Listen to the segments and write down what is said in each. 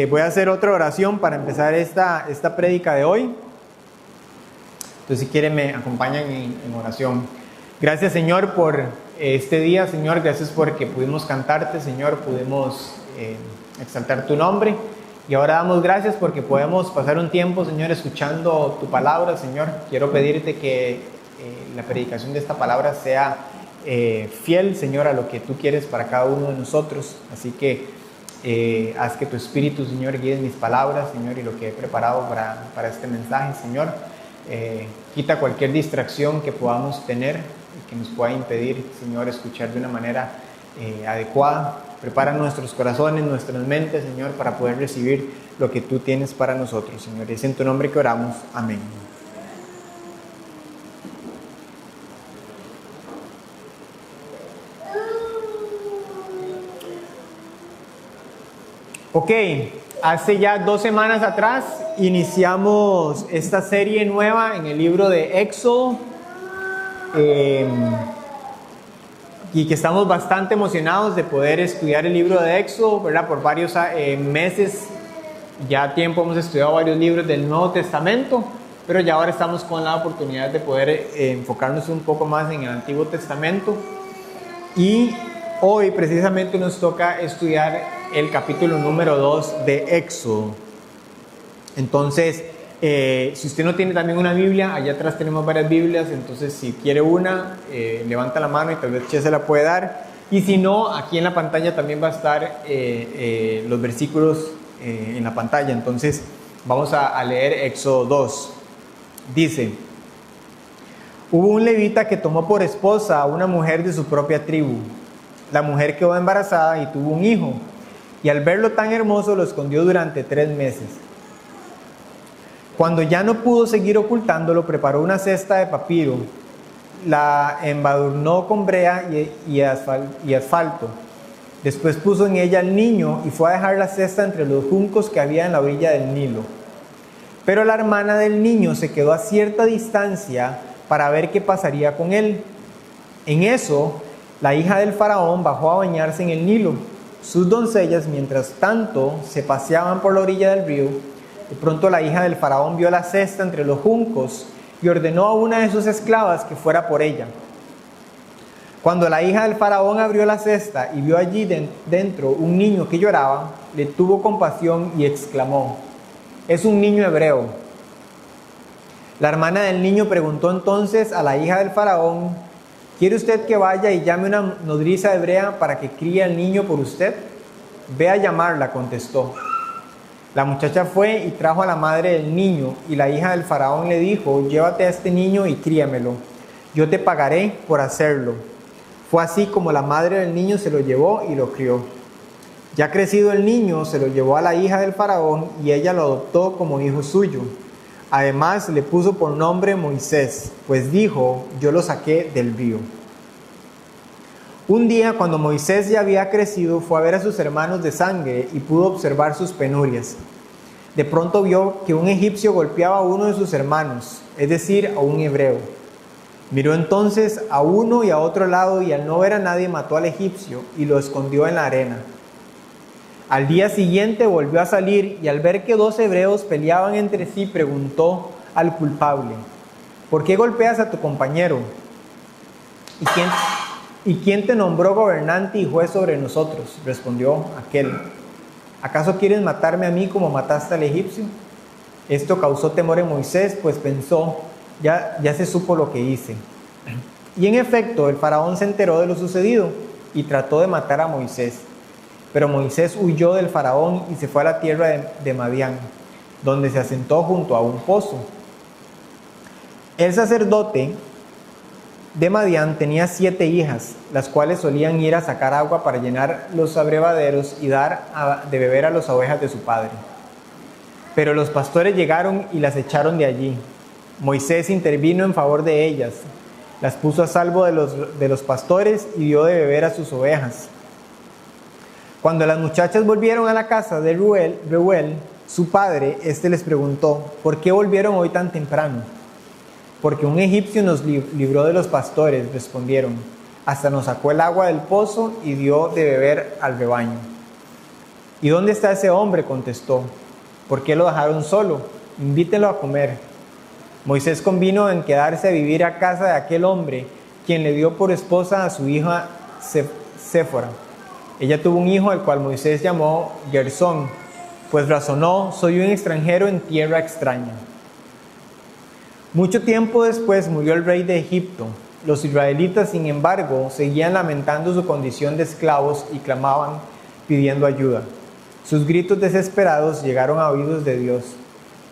Voy a hacer otra oración para empezar esta prédica de hoy. Entonces, si quieren, me acompañan en oración. Gracias, Señor, por este día, Señor. Gracias porque pudimos cantarte, Señor. Pudimos exaltar tu nombre. Y ahora damos gracias porque podemos pasar un tiempo, Señor, escuchando tu palabra, Señor. Quiero pedirte que la predicación de esta palabra sea fiel, Señor, a lo que tú quieres para cada uno de nosotros. Así que haz que tu Espíritu, Señor, guíe mis palabras, Señor, y lo que he preparado para este mensaje, Señor. Quita cualquier distracción que podamos tener y que nos pueda impedir, Señor, escuchar de una manera adecuada. Prepara nuestros corazones, nuestras mentes, Señor, para poder recibir lo que tú tienes para nosotros, Señor. Es en tu nombre que oramos. Amén. Ok, hace ya 2 semanas atrás iniciamos esta serie nueva en el libro de Éxodo. Y que estamos bastante emocionados de poder estudiar el libro de Éxodo, ¿verdad? Por varios meses, ya tiempo hemos estudiado varios libros del Nuevo Testamento, pero ya ahora estamos con la oportunidad de poder enfocarnos un poco más en el Antiguo Testamento. Y hoy precisamente nos toca estudiar el capítulo número 2 de Éxodo. Entonces, si usted no tiene también una Biblia, allá atrás tenemos varias Biblias, entonces si quiere una, levanta la mano y tal vez Che se la puede dar. Y si no, aquí en la pantalla también va a estar los versículos en la pantalla. Entonces vamos a leer Éxodo 2. Dice: hubo un levita que tomó por esposa a una mujer de su propia tribu. La mujer quedó embarazada y tuvo un hijo, y al verlo tan hermoso lo escondió durante 3 meses. Cuando ya no pudo seguir ocultándolo, preparó una cesta de papiro, la embadurnó con brea y asfalto. Después puso en ella al niño y fue a dejar la cesta entre los juncos que había en la orilla del Nilo. Pero la hermana del niño se quedó a cierta distancia para ver qué pasaría con él. En eso, la hija del faraón bajó a bañarse en el Nilo. Sus doncellas, mientras tanto, se paseaban por la orilla del río. De pronto la hija del faraón vio la cesta entre los juncos y ordenó a una de sus esclavas que fuera por ella. Cuando la hija del faraón abrió la cesta y vio allí dentro un niño que lloraba, le tuvo compasión y exclamó: «Es un niño hebreo». La hermana del niño preguntó entonces a la hija del faraón: «¿Quiere usted que vaya y llame una nodriza hebrea para que críe al niño por usted?» «Ve a llamarla», contestó. La muchacha fue y trajo a la madre del niño, y la hija del faraón le dijo: «Llévate a este niño y críamelo. Yo te pagaré por hacerlo». Fue así como la madre del niño se lo llevó y lo crió. Ya crecido el niño, se lo llevó a la hija del faraón, y ella lo adoptó como hijo suyo. Además, le puso por nombre Moisés, pues dijo: «Yo lo saqué del río». Un día, cuando Moisés ya había crecido, fue a ver a sus hermanos de sangre y pudo observar sus penurias. De pronto vio que un egipcio golpeaba a uno de sus hermanos, es decir, a un hebreo. Miró entonces a uno y a otro lado, y al no ver a nadie mató al egipcio y lo escondió en la arena. Al día siguiente volvió a salir, y al ver que 2 hebreos peleaban entre sí, preguntó al culpable: «¿Por qué golpeas a tu compañero? ¿Y quién te nombró gobernante y juez sobre nosotros?», respondió aquel. «¿Acaso quieres matarme a mí como mataste al egipcio?». Esto causó temor en Moisés, pues pensó: ya se supo lo que hice. Y en efecto, el faraón se enteró de lo sucedido y trató de matar a Moisés. Pero Moisés huyó del faraón y se fue a la tierra de Madián, donde se asentó junto a un pozo. El sacerdote de Madián tenía 7 hijas, las cuales solían ir a sacar agua para llenar los abrevaderos y dar de beber a las ovejas de su padre. Pero los pastores llegaron y las echaron de allí. Moisés intervino en favor de ellas, las puso a salvo de los pastores y dio de beber a sus ovejas. Cuando las muchachas volvieron a la casa de Reuel, su padre, les preguntó: «¿Por qué volvieron hoy tan temprano?». «Porque un egipcio nos libró de los pastores», respondieron. «Hasta nos sacó el agua del pozo y dio de beber al rebaño». ¿Y dónde está ese hombre?, contestó. ¿Por qué lo dejaron solo? Invítenlo a comer. Moisés convino en quedarse a vivir a casa de aquel hombre, quien le dio por esposa a su hija Séfora. Ella tuvo un hijo al cual Moisés llamó Gersón, pues razonó: soy un extranjero en tierra extraña. Mucho tiempo después murió el rey de Egipto. Los israelitas, sin embargo, seguían lamentando su condición de esclavos y clamaban pidiendo ayuda. Sus gritos desesperados llegaron a oídos de Dios,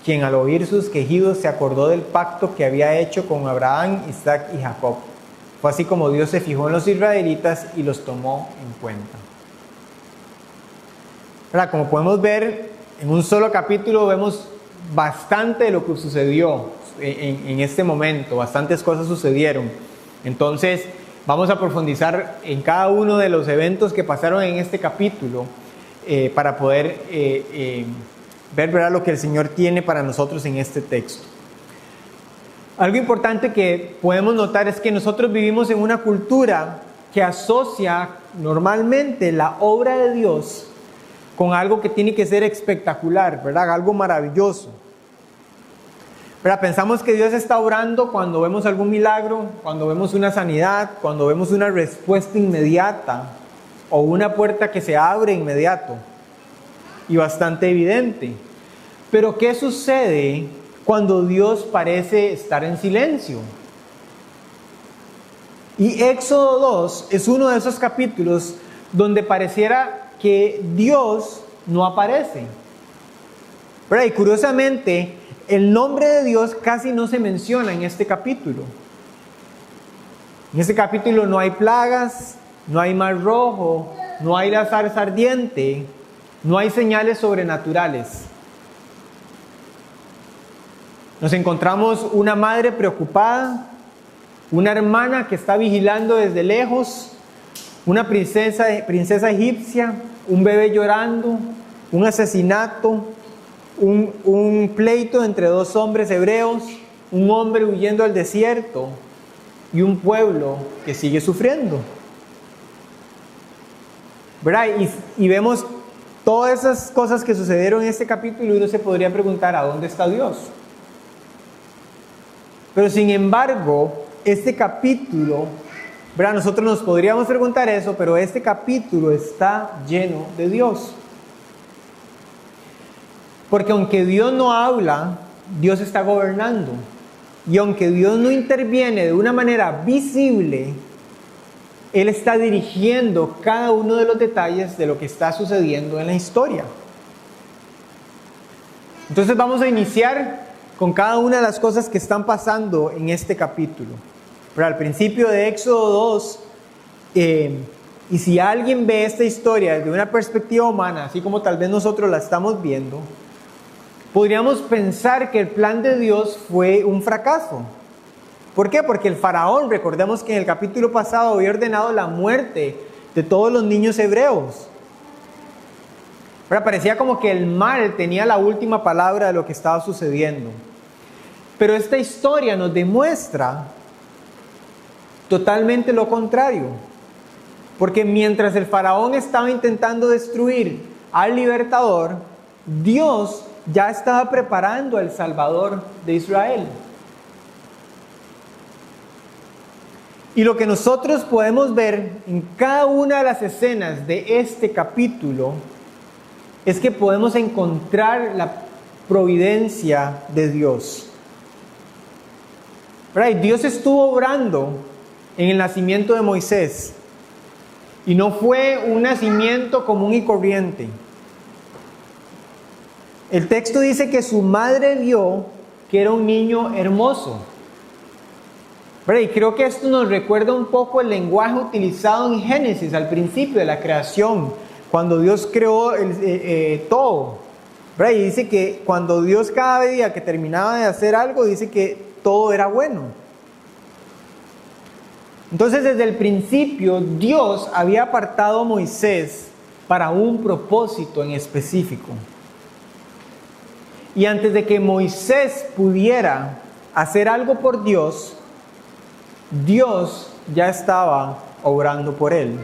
quien al oír sus quejidos se acordó del pacto que había hecho con Abraham, Isaac y Jacob. Fue así como Dios se fijó en los israelitas y los tomó en cuenta. Ahora, como podemos ver, en un solo capítulo vemos bastante de lo que sucedió en este momento. Bastantes cosas sucedieron. Entonces, vamos a profundizar en cada uno de los eventos que pasaron en este capítulo para poder ver, ¿verdad?, lo que el Señor tiene para nosotros en este texto. Algo importante que podemos notar es que nosotros vivimos en una cultura que asocia normalmente la obra de Dios con algo que tiene que ser espectacular, ¿verdad?, algo maravilloso. ¿Verdad? Pensamos que Dios está obrando cuando vemos algún milagro, cuando vemos una sanidad, cuando vemos una respuesta inmediata o una puerta que se abre inmediato y bastante evidente. Pero ¿qué sucede cuando Dios parece estar en silencio? Y Éxodo 2 es uno de esos capítulos donde pareciera que Dios no aparece. ¿Verdad? Y curiosamente, el nombre de Dios casi no se menciona en este capítulo. En este capítulo no hay plagas, no hay mar rojo, no hay la zarza ardiente, no hay señales sobrenaturales. Nos encontramos una madre preocupada, una hermana que está vigilando desde lejos, una princesa egipcia, un bebé llorando, un asesinato, un pleito entre dos hombres hebreos, un hombre huyendo al desierto y un pueblo que sigue sufriendo. ¿Verdad? Y vemos todas esas cosas que sucedieron en este capítulo y uno se podría preguntar: ¿a dónde está Dios? Pero sin embargo, este capítulo, ¿verdad?, nosotros nos podríamos preguntar eso, pero este capítulo está lleno de Dios. Porque aunque Dios no habla, Dios está gobernando. Y aunque Dios no interviene de una manera visible, Él está dirigiendo cada uno de los detalles de lo que está sucediendo en la historia. Entonces vamos a iniciar con cada una de las cosas que están pasando en este capítulo. Pero al principio de Éxodo 2, y si alguien ve esta historia desde una perspectiva humana, así como tal vez nosotros la estamos viendo, podríamos pensar que el plan de Dios fue un fracaso. ¿Por qué? Porque el faraón, recordemos que en el capítulo pasado había ordenado la muerte de todos los niños hebreos. Pero parecía como que el mal tenía la última palabra de lo que estaba sucediendo. Pero esta historia nos demuestra totalmente lo contrario. Porque mientras el faraón estaba intentando destruir al libertador, Dios ya estaba preparando al Salvador de Israel. Y lo que nosotros podemos ver en cada una de las escenas de este capítulo es que podemos encontrar la providencia de Dios. ¿Verdad? Dios estuvo obrando en el nacimiento de Moisés y no fue un nacimiento común y corriente. El texto dice que su madre vio que era un niño hermoso. Y creo que esto nos recuerda un poco el lenguaje utilizado en Génesis al principio de la creación, cuando Dios creó todo. Y dice que cuando Dios cada día que terminaba de hacer algo, dice que todo era bueno. Entonces desde el principio Dios había apartado a Moisés para un propósito en específico. Y antes de que Moisés pudiera hacer algo por Dios, Dios ya estaba obrando por él.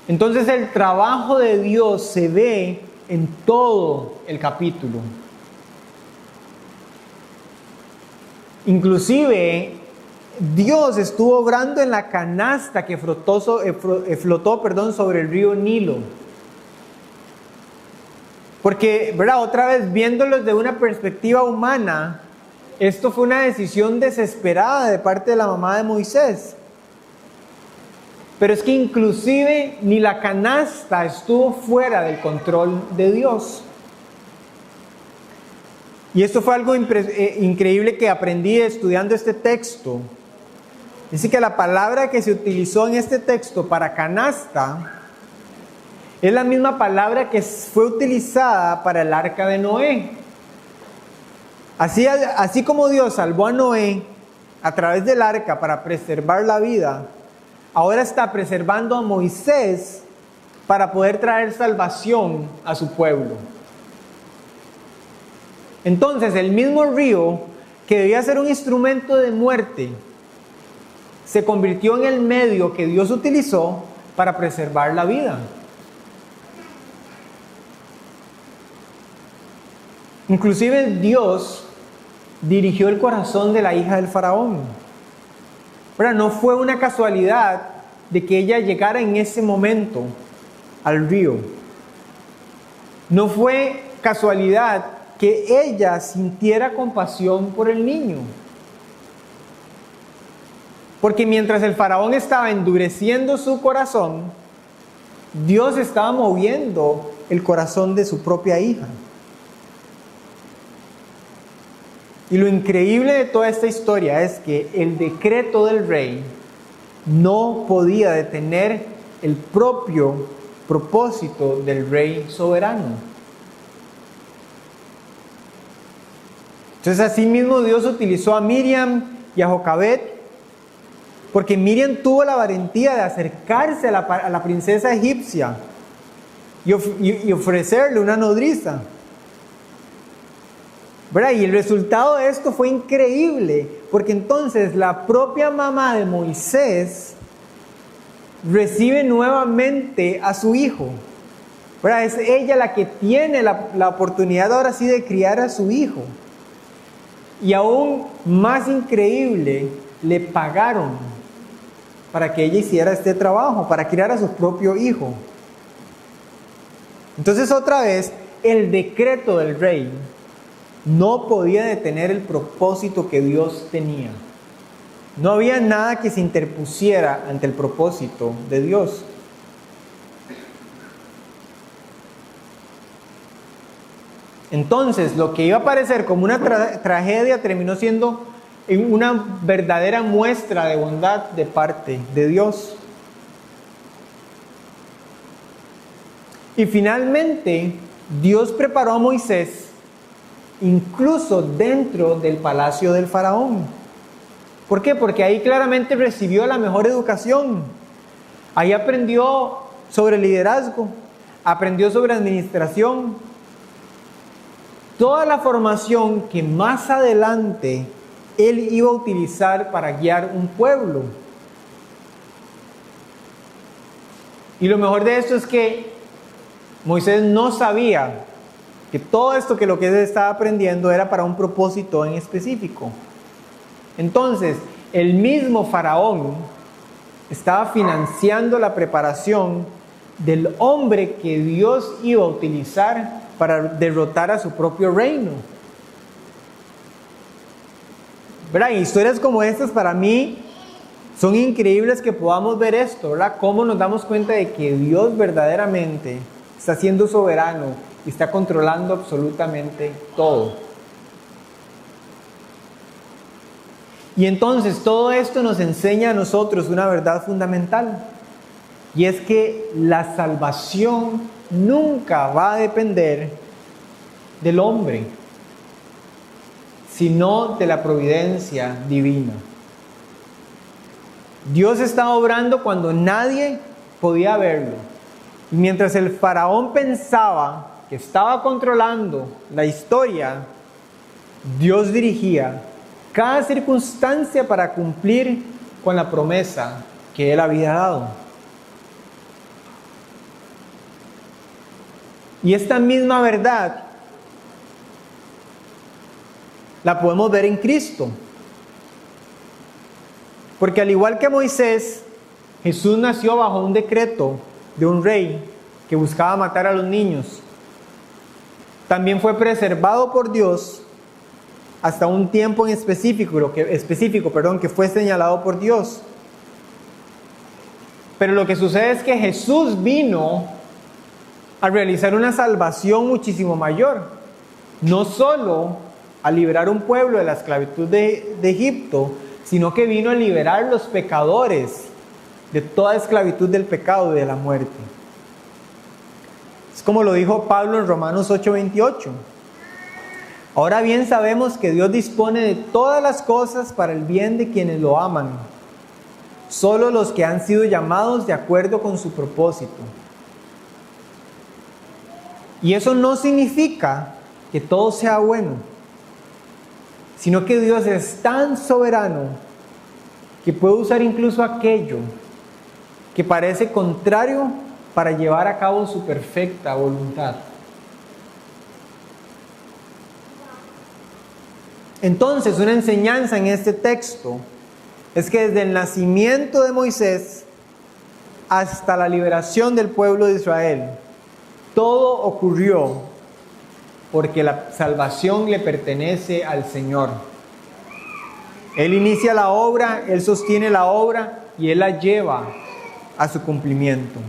Entonces el trabajo de Dios se ve en todo el capítulo. Inclusive, Dios estuvo obrando en la canasta que flotó sobre el río Nilo. Porque, ¿verdad? Otra vez, viéndolo desde una perspectiva humana, esto fue una decisión desesperada de parte de la mamá de Moisés. Pero es que inclusive ni la canasta estuvo fuera del control de Dios. Y esto fue algo increíble que aprendí estudiando este texto. Dice que la palabra que se utilizó en este texto para canasta es la misma palabra que fue utilizada para el arca de Noé. Así como Dios salvó a Noé a través del arca para preservar la vida, ahora está preservando a Moisés para poder traer salvación a su pueblo. Entonces, el mismo río que debía ser un instrumento de muerte, se convirtió en el medio que Dios utilizó para preservar la vida. Inclusive Dios dirigió el corazón de la hija del faraón. Pero no fue una casualidad de que ella llegara en ese momento al río. No fue casualidad que ella sintiera compasión por el niño. Porque mientras el faraón estaba endureciendo su corazón, Dios estaba moviendo el corazón de su propia hija. Y lo increíble de toda esta historia es que el decreto del rey no podía detener el propio propósito del rey soberano. Entonces, así mismo Dios utilizó a Miriam y a Jocabet, porque Miriam tuvo la valentía de acercarse a la princesa egipcia y ofrecerle una nodriza. ¿Verdad? Y el resultado de esto fue increíble, porque entonces la propia mamá de Moisés recibe nuevamente a su hijo. ¿Verdad? Es ella la que tiene la oportunidad ahora sí de criar a su hijo. Y aún más increíble, le pagaron para que ella hiciera este trabajo, para criar a su propio hijo. Entonces otra vez, el decreto del rey no podía detener el propósito que Dios tenía. No había nada que se interpusiera ante el propósito de Dios. Entonces, lo que iba a parecer como una tragedia terminó siendo una verdadera muestra de bondad de parte de Dios. Y finalmente, Dios preparó a Moisés incluso dentro del palacio del faraón. ¿Por qué? Porque ahí claramente recibió la mejor educación. Ahí aprendió sobre liderazgo, aprendió sobre administración. Toda la formación que más adelante él iba a utilizar para guiar un pueblo. Y lo mejor de esto es que Moisés no sabía que todo esto que lo que él estaba aprendiendo era para un propósito en específico. Entonces, el mismo faraón estaba financiando la preparación del hombre que Dios iba a utilizar para derrotar a su propio reino. ¿Verdad? Y historias como estas para mí son increíbles que podamos ver esto, ¿verdad? Cómo nos damos cuenta de que Dios verdaderamente está siendo soberano y está controlando absolutamente todo. Y entonces todo esto nos enseña a nosotros una verdad fundamental, y es que la salvación nunca va a depender del hombre, sino de la providencia divina. Dios está obrando cuando nadie podía verlo. Y mientras el faraón pensaba que estaba controlando la historia, Dios dirigía cada circunstancia para cumplir con la promesa que Él había dado. Y esta misma verdad la podemos ver en Cristo. Porque al igual que Moisés, Jesús nació bajo un decreto de un rey que buscaba matar a los niños. También fue preservado por Dios hasta un tiempo en específico, que fue señalado por Dios. Pero lo que sucede es que Jesús vino a realizar una salvación muchísimo mayor. No solo a liberar un pueblo de la esclavitud de Egipto, sino que vino a liberar los pecadores de toda esclavitud del pecado y de la muerte. Es como lo dijo Pablo en Romanos 8:28. Ahora bien sabemos que Dios dispone de todas las cosas para el bien de quienes lo aman, solo los que han sido llamados de acuerdo con su propósito. Y eso no significa que todo sea bueno, sino que Dios es tan soberano que puede usar incluso aquello que parece contrario para llevar a cabo su perfecta voluntad. Entonces, una enseñanza en este texto es que desde el nacimiento de Moisés hasta la liberación del pueblo de Israel, todo ocurrió porque la salvación le pertenece al Señor. Él inicia la obra, Él sostiene la obra y Él la lleva a su cumplimiento.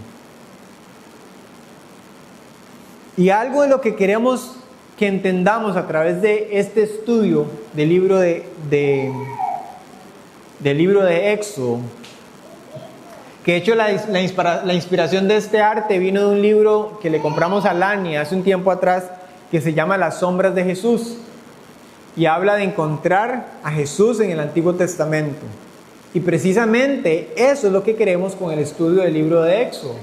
Y algo de lo que queremos que entendamos a través de este estudio del libro de Éxodo, que de hecho la inspiración de este arte vino de un libro que le compramos a Lani hace un tiempo atrás, que se llama Las sombras de Jesús, y habla de encontrar a Jesús en el Antiguo Testamento. Y precisamente eso es lo que queremos con el estudio del libro de Éxodo,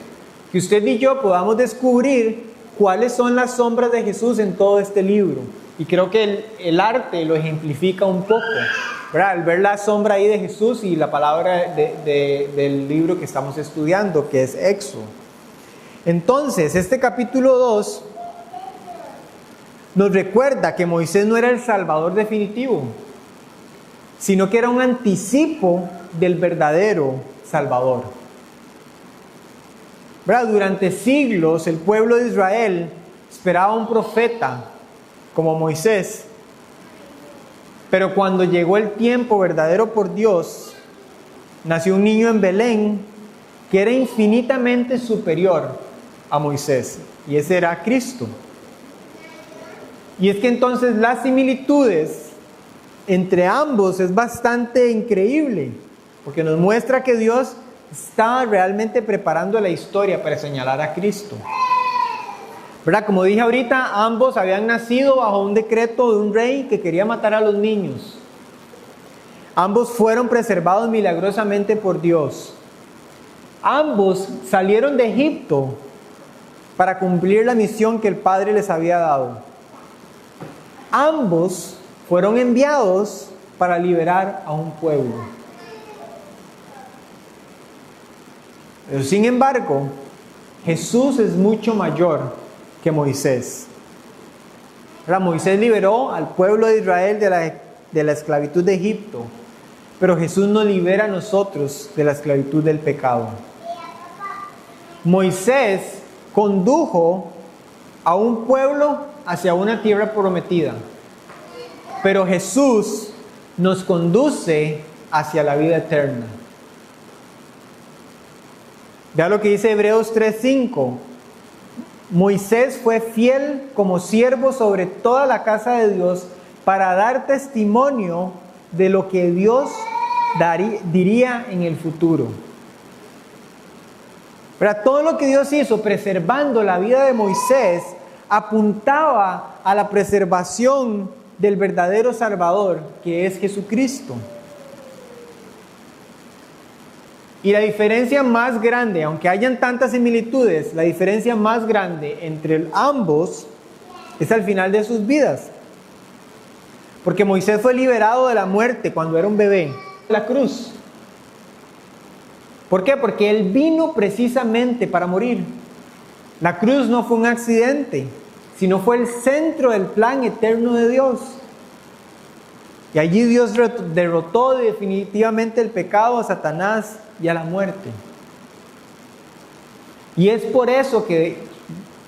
que usted y yo podamos descubrir cuáles son las sombras de Jesús en todo este libro. Y creo que el arte lo ejemplifica un poco, ¿verdad? Al ver la sombra ahí de Jesús y la palabra del libro que estamos estudiando, que es Éxodo. Entonces, este capítulo 2 nos recuerda que Moisés no era el Salvador definitivo, sino que era un anticipo del verdadero Salvador. ¿Verdad? Durante siglos el pueblo de Israel esperaba un profeta como Moisés, pero cuando llegó el tiempo verdadero por Dios, nació un niño en Belén que era infinitamente superior a Moisés, y ese era Cristo. Y es que entonces las similitudes entre ambos es bastante increíble, porque nos muestra que Dios estaba realmente preparando la historia para señalar a Cristo. ¿Verdad? Como dije ahorita, ambos habían nacido bajo un decreto de un rey que quería matar a los niños. Ambos fueron preservados milagrosamente por Dios. Ambos salieron de Egipto para cumplir la misión que el Padre les había dado. Ambos fueron enviados para liberar a un pueblo. Pero sin embargo, Jesús es mucho mayor que Moisés. Ahora, Moisés liberó al pueblo de Israel de la esclavitud de Egipto, pero Jesús nos libera a nosotros de la esclavitud del pecado. Moisés condujo a un pueblo hacia una tierra prometida, pero Jesús nos conduce hacia la vida eterna. Vea lo que dice Hebreos 3:5. Moisés fue fiel como siervo sobre toda la casa de Dios para dar testimonio de lo que Dios diría en el futuro. Pero todo lo que Dios hizo preservando la vida de Moisés apuntaba a la preservación del verdadero Salvador, que es Jesucristo. Y la diferencia más grande, aunque hayan tantas similitudes, la diferencia más grande entre ambos es al final de sus vidas. Porque Moisés fue liberado de la muerte cuando era un bebé, de la cruz. ¿Por qué? Porque él vino precisamente para morir. La cruz no fue un accidente, sino fue el centro del plan eterno de Dios. Y allí Dios derrotó definitivamente el pecado, a Satanás y a la muerte. Y es por eso que,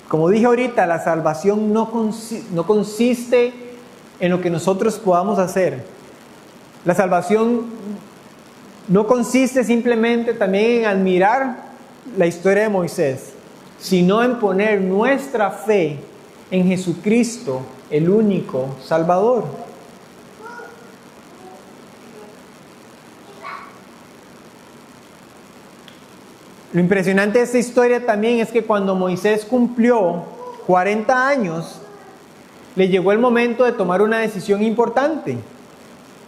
como dije ahorita, la salvación no consiste en lo que nosotros podamos hacer. La salvación no consiste simplemente también en admirar la historia de Moisés, sino en poner nuestra fe en Jesucristo, el único Salvador. Lo impresionante de esta historia también es que cuando Moisés cumplió 40 años, le llegó el momento de tomar una decisión importante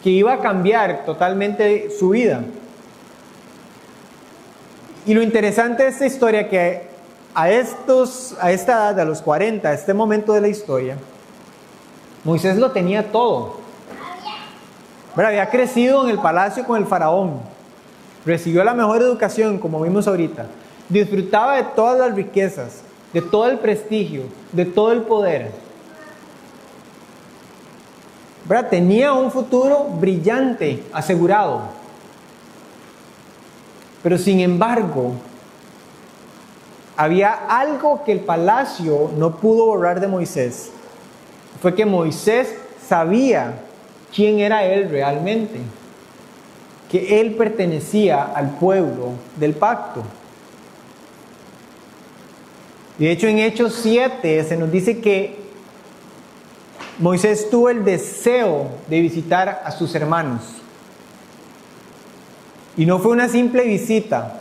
que iba a cambiar totalmente su vida. Y lo interesante de esta historia es que a esta edad, a los 40, a este momento de la historia, Moisés lo tenía todo. Pero había crecido en el palacio con el faraón. Recibió la mejor educación, como vimos ahorita. Disfrutaba de todas las riquezas, de todo el prestigio, de todo el poder. ¿Verdad? Tenía un futuro brillante, asegurado. Pero sin embargo, había algo que el palacio no pudo borrar de Moisés. Fue que Moisés sabía quién era él realmente. Que él pertenecía al pueblo del pacto. Y de hecho en Hechos 7 se nos dice que Moisés tuvo el deseo de visitar a sus hermanos. Y no fue una simple visita,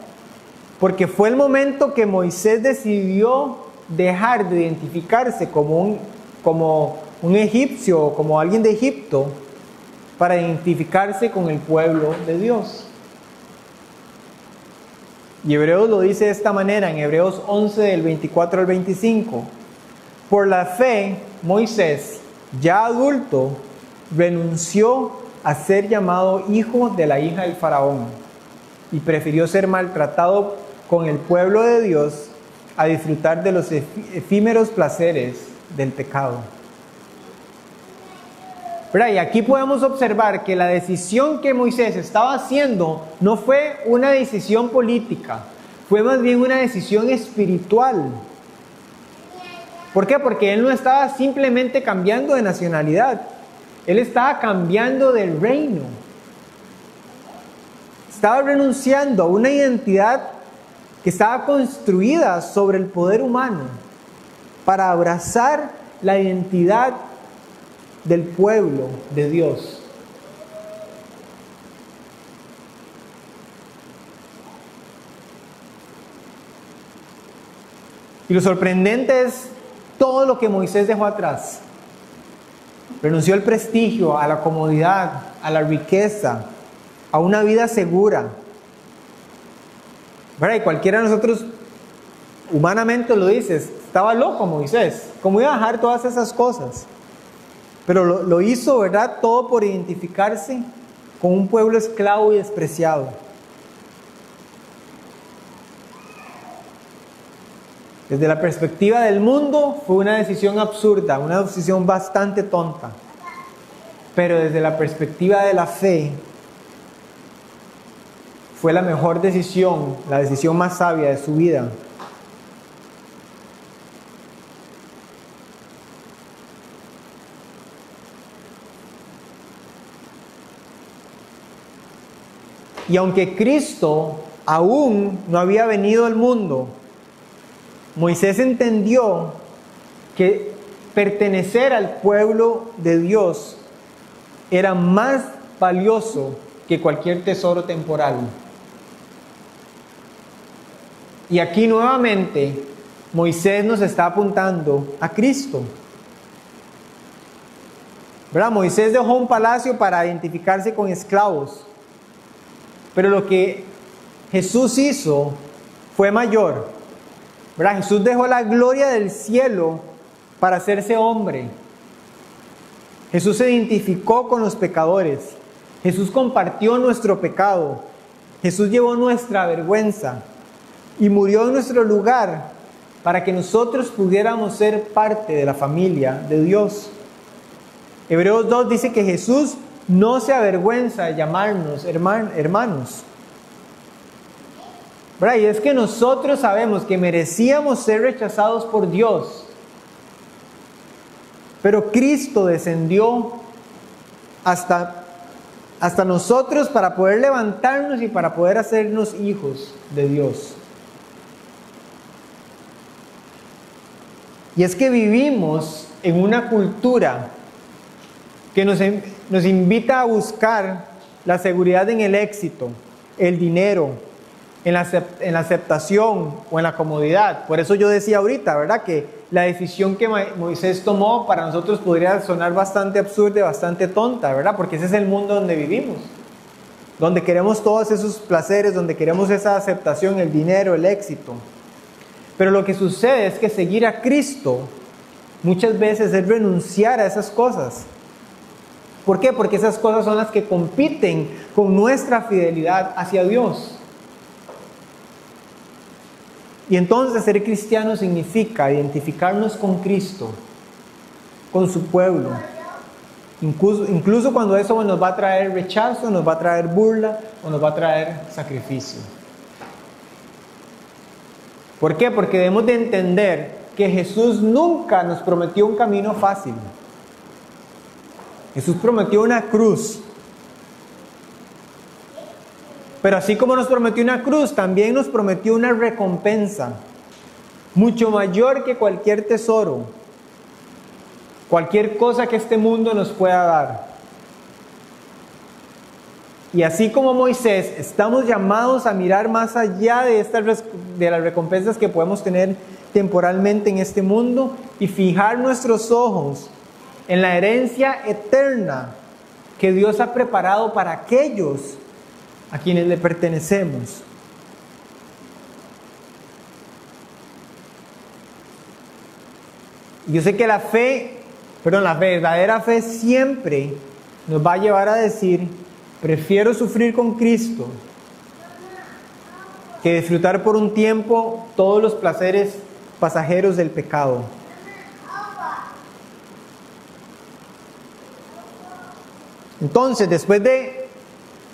porque fue el momento que Moisés decidió dejar de identificarse como un egipcio o como alguien de Egipto, para identificarse con el pueblo de Dios. Y Hebreos lo dice de esta manera, en Hebreos 11 del 24 al 25. Por la fe, Moisés, ya adulto, renunció a ser llamado hijo de la hija del faraón y prefirió ser maltratado con el pueblo de Dios a disfrutar de los efímeros placeres del pecado. Y aquí podemos observar que la decisión que Moisés estaba haciendo no fue una decisión política, fue más bien una decisión espiritual. ¿Por qué? Porque él no estaba simplemente cambiando de nacionalidad, él estaba cambiando de reino. Estaba renunciando a una identidad que estaba construida sobre el poder humano para abrazar la identidad del pueblo de Dios. Y lo sorprendente es todo lo que Moisés dejó atrás. Renunció al prestigio, a la comodidad, a la riqueza, a una vida segura. Y cualquiera de nosotros humanamente lo dice, estaba loco Moisés, ¿cómo iba a dejar todas esas cosas? Pero lo hizo, ¿verdad? Todo por identificarse con un pueblo esclavo y despreciado. Desde la perspectiva del mundo fue una decisión absurda, una decisión bastante tonta. Pero desde la perspectiva de la fe, fue la mejor decisión, la decisión más sabia de su vida. Y aunque Cristo aún no había venido al mundo, Moisés entendió que pertenecer al pueblo de Dios era más valioso que cualquier tesoro temporal. Y aquí nuevamente Moisés nos está apuntando a Cristo. ¿Verdad? Moisés dejó un palacio para identificarse con esclavos. Pero lo que Jesús hizo fue mayor. ¿Verdad? Jesús dejó la gloria del cielo para hacerse hombre. Jesús se identificó con los pecadores. Jesús compartió nuestro pecado. Jesús llevó nuestra vergüenza y murió en nuestro lugar para que nosotros pudiéramos ser parte de la familia de Dios. Hebreos 2 dice que Jesús no se avergüenza de llamarnos hermanos. ¿Verdad? Y es que nosotros sabemos que merecíamos ser rechazados por Dios, pero Cristo descendió hasta nosotros para poder levantarnos y para poder hacernos hijos de Dios. Y es que vivimos en una cultura que nos invita a buscar la seguridad en el éxito, el dinero, en la aceptación o en la comodidad. Por eso yo decía ahorita, ¿verdad?, que la decisión que Moisés tomó para nosotros podría sonar bastante absurda y bastante tonta, ¿verdad? Porque ese es el mundo donde vivimos, donde queremos todos esos placeres, donde queremos esa aceptación, el dinero, el éxito. Pero lo que sucede es que seguir a Cristo muchas veces es renunciar a esas cosas. ¿Por qué? Porque esas cosas son las que compiten con nuestra fidelidad hacia Dios. Y entonces ser cristiano significa identificarnos con Cristo, con su pueblo. Incluso cuando eso nos va a traer rechazo, nos va a traer burla o nos va a traer sacrificio. ¿Por qué? Porque debemos de entender que Jesús nunca nos prometió un camino fácil. Jesús prometió una cruz. Pero así como nos prometió una cruz, también nos prometió una recompensa mucho mayor que cualquier tesoro, cualquier cosa que este mundo nos pueda dar. Y así como Moisés, estamos llamados a mirar más allá de las recompensas que podemos tener temporalmente en este mundo y fijar nuestros ojos en la herencia eterna que Dios ha preparado para aquellos a quienes le pertenecemos. Yo sé que la verdadera fe siempre nos va a llevar a decir: prefiero sufrir con Cristo que disfrutar por un tiempo todos los placeres pasajeros del pecado. Entonces, después de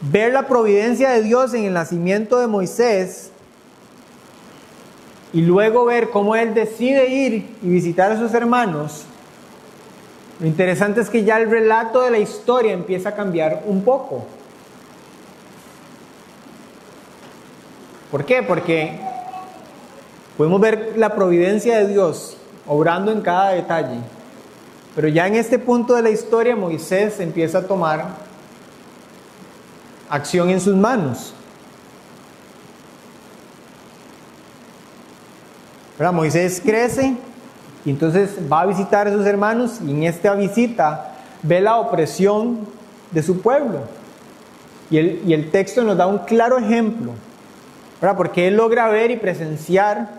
ver la providencia de Dios en el nacimiento de Moisés y luego ver cómo él decide ir y visitar a sus hermanos, lo interesante es que ya el relato de la historia empieza a cambiar un poco. ¿Por qué? Porque podemos ver la providencia de Dios obrando en cada detalle. Pero ya en este punto de la historia, Moisés empieza a tomar acción en sus manos. ¿Verdad? Moisés crece y entonces va a visitar a sus hermanos, y en esta visita ve la opresión de su pueblo. Y el texto nos da un claro ejemplo, ¿verdad? Porque él logra ver y presenciar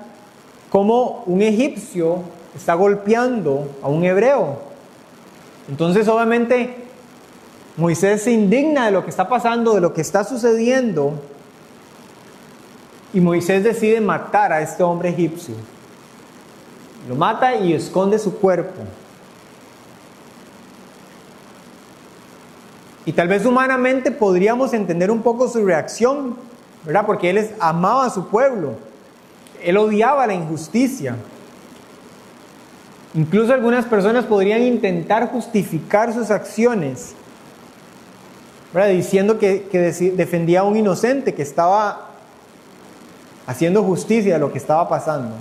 cómo un egipcio está golpeando a un hebreo. Entonces, obviamente, Moisés se indigna de lo que está pasando, de lo que está sucediendo, y Moisés decide matar a este hombre egipcio. Lo mata y esconde su cuerpo. Y tal vez humanamente podríamos entender un poco su reacción, ¿verdad? Porque él amaba a su pueblo. Él odiaba la injusticia. Incluso algunas personas podrían intentar justificar sus acciones, ¿verdad? Diciendo que defendía a un inocente, que estaba haciendo justicia de lo que estaba pasando.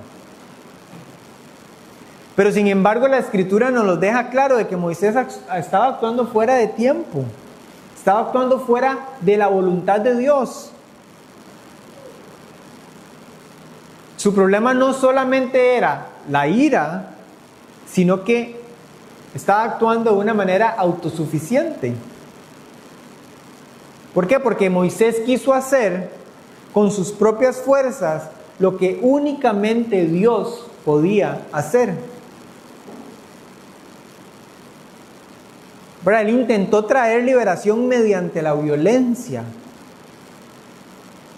Pero sin embargo, la Escritura nos lo deja claro de que Moisés estaba actuando fuera de tiempo, estaba actuando fuera de la voluntad de Dios. Su problema no solamente era la ira, sino que estaba actuando de una manera autosuficiente. ¿Por qué? Porque Moisés quiso hacer con sus propias fuerzas lo que únicamente Dios podía hacer. ¿Verdad? Él intentó traer liberación mediante la violencia,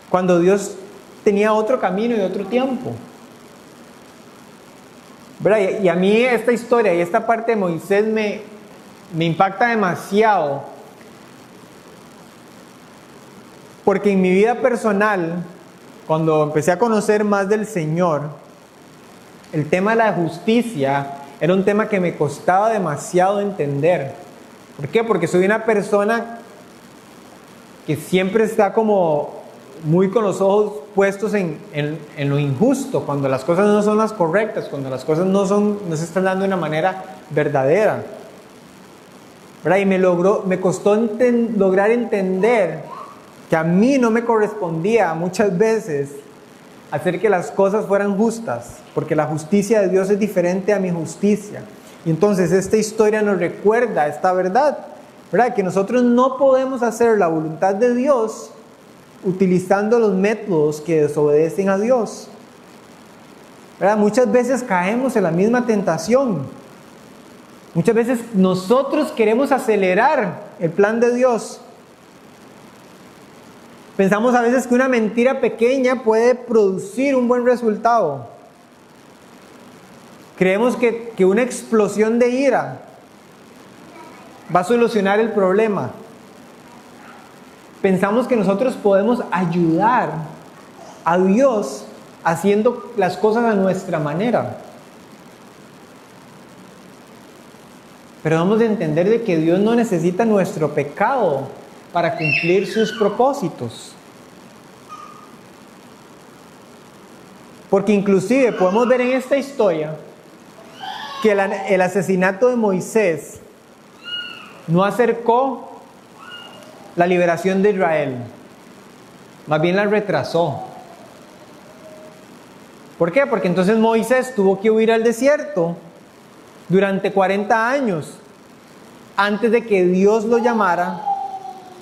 cuando Dios tenía otro camino y otro tiempo. ¿Verdad? Y a mí esta historia y esta parte de Moisés me impacta demasiado, porque en mi vida personal, cuando empecé a conocer más del Señor, el tema de la justicia era un tema que me costaba demasiado entender. ¿Por qué? Porque soy una persona que siempre está como muy con los ojos puestos en lo injusto, cuando las cosas no son las correctas, cuando las cosas no se están dando de una manera verdadera. ¿Verdad? Y me costó lograr entender que a mí no me correspondía muchas veces hacer que las cosas fueran justas, porque la justicia de Dios es diferente a mi justicia. Y entonces esta historia nos recuerda esta verdad, ¿verdad? Que nosotros no podemos hacer la voluntad de Dios utilizando los métodos que desobedecen a Dios, ¿verdad? Muchas veces caemos en la misma tentación. Muchas veces nosotros queremos acelerar el plan de Dios. Pensamos a veces que una mentira pequeña puede producir un buen resultado. Creemos que una explosión de ira va a solucionar el problema. Pensamos que nosotros podemos ayudar a Dios haciendo las cosas a nuestra manera. Pero debemos de entender de que Dios no necesita nuestro pecado para cumplir sus propósitos. Porque inclusive podemos ver en esta historia que el asesinato de Moisés no acercó la liberación de Israel, más bien la retrasó. ¿Por qué? Porque entonces Moisés tuvo que huir al desierto durante 40 años antes de que Dios lo llamara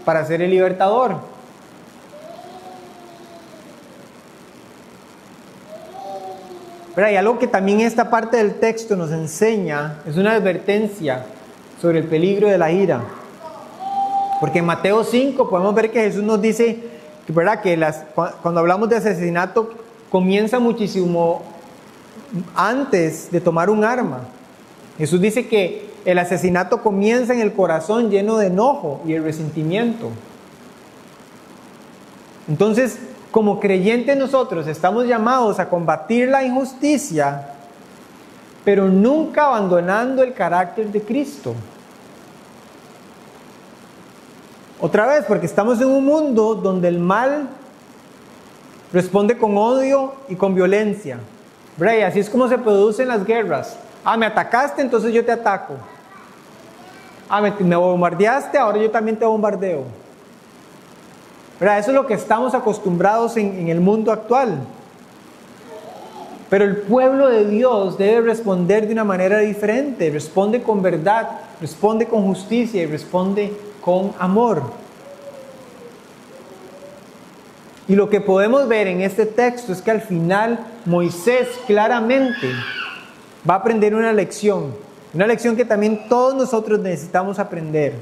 para ser el libertador. Pero hay algo que también esta parte del texto nos enseña, es una advertencia sobre el peligro de la ira. Porque en Mateo 5 podemos ver que Jesús nos dice, ¿verdad?, que cuando hablamos de asesinato comienza muchísimo antes de tomar un arma. Jesús dice que el asesinato comienza en el corazón lleno de enojo y el resentimiento. Entonces, como creyentes nosotros estamos llamados a combatir la injusticia, pero nunca abandonando el carácter de Cristo. Otra vez, porque estamos en un mundo donde el mal responde con odio y con violencia. ¿Verdad? Y así es como se producen las guerras. Me atacaste, entonces yo te ataco. Me bombardeaste, ahora yo también te bombardeo. ¿Verdad? Eso es lo que estamos acostumbrados en el mundo actual. Pero el pueblo de Dios debe responder de una manera diferente. Responde con verdad, responde con justicia y responde con amor. Y lo que podemos ver en este texto es que al final Moisés claramente va a aprender una lección que también todos nosotros necesitamos aprender.